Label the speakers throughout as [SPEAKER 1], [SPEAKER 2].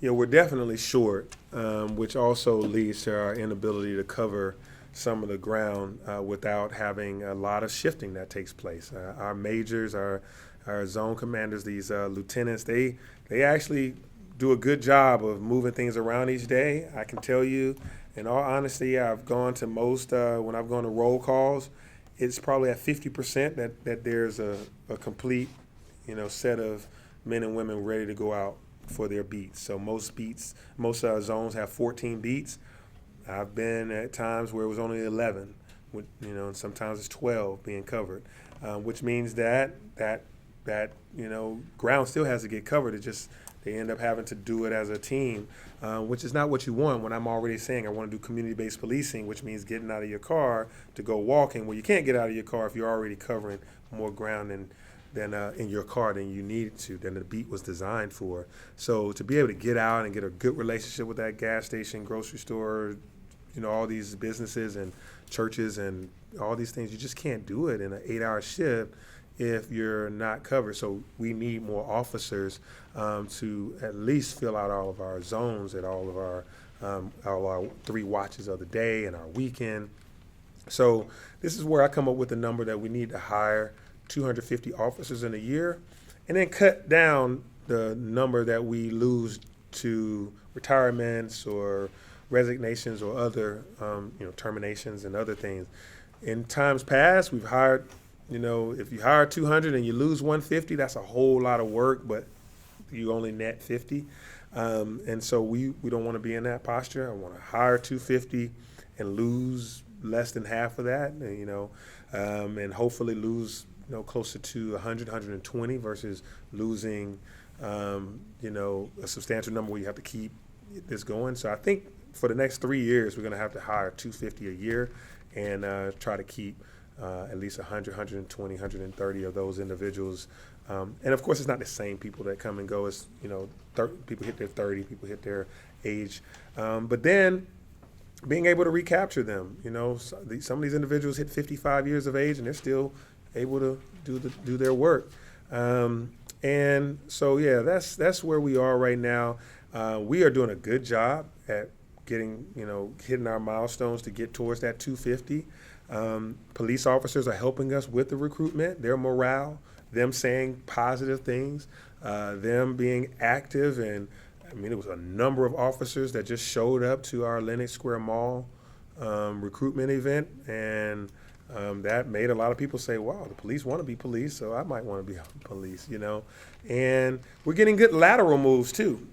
[SPEAKER 1] Yeah, we're definitely short, which also leads to our inability to cover some of the ground without having a lot of shifting that takes place. Our majors, our zone commanders, these lieutenants, they actually do a good job of moving things around each day. I can tell you, in all honesty, I've gone to most when I've gone to roll calls, it's probably at 50% that there's a complete, set of men and women ready to go out for their beats. So most beats, most zones have 14 beats. I've been at times where it was only 11, and sometimes it's 12 being covered, which means that ground still has to get covered. It just they end up having to do it as a team, which is not what you want. When I'm already saying I want to do community-based policing, which means getting out of your car to go walking. Well, you can't get out of your car if you're already covering more ground than in your car than you needed to, than the beat was designed for. So to be able to get out and get a good relationship with that gas station, grocery store, all these businesses and churches and all these things, you just can't do it in an 8-hour shift if you're not covered. So we need more officers to at least fill out all of our zones at all our 3 watches of the day and our weekend. So this is where I come up with the number that we need to hire 250 officers in a year, and then cut down the number that we lose to retirements or resignations or other, terminations and other things. In times past, we've hired, if you hire 200 and you lose 150, that's a whole lot of work, but you only net 50. And so we don't want to be in that posture. I want to hire 250 and lose less than half of that, and hopefully lose closer to 100, 120 versus losing, a substantial number where you have to keep this going. So I think for the next 3 years, we're going to have to hire 250 a year and try to keep at least 100, 120, 130 of those individuals. And of course, it's not the same people that come and go. It's, people hit their 30, people hit their age. But then being able to recapture them, some of these individuals hit 55 years of age and they're still able to do their work. And so, yeah, that's where we are right now. We are doing a good job at getting, hitting our milestones to get towards that 250. Police officers are helping us with the recruitment, their morale, them saying positive things, them being active. And it was a number of officers that just showed up to our Lenox Square Mall recruitment event, and that made a lot of people say, wow, the police want to be police, so I might want to be police, And we're getting good lateral moves too.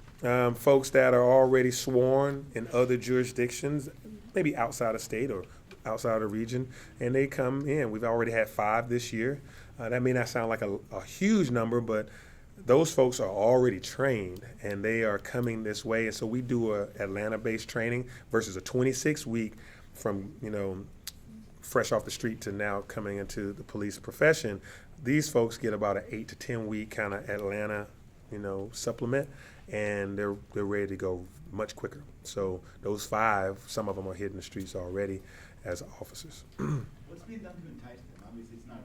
[SPEAKER 1] Folks that are already sworn in other jurisdictions, maybe outside of state or outside of region, and they come in. We've already had 5 this year. That may not sound like a huge number, but those folks are already trained and they are coming this way. And so we do a Atlanta-based training versus a 26-week from, fresh off the street to now coming into the police profession. These folks get about an 8 to 10 week kind of Atlanta, supplement, and they're ready to go much quicker. So those 5, some of them are hitting the streets already as officers.
[SPEAKER 2] What's being done to entice them? Obviously, it's not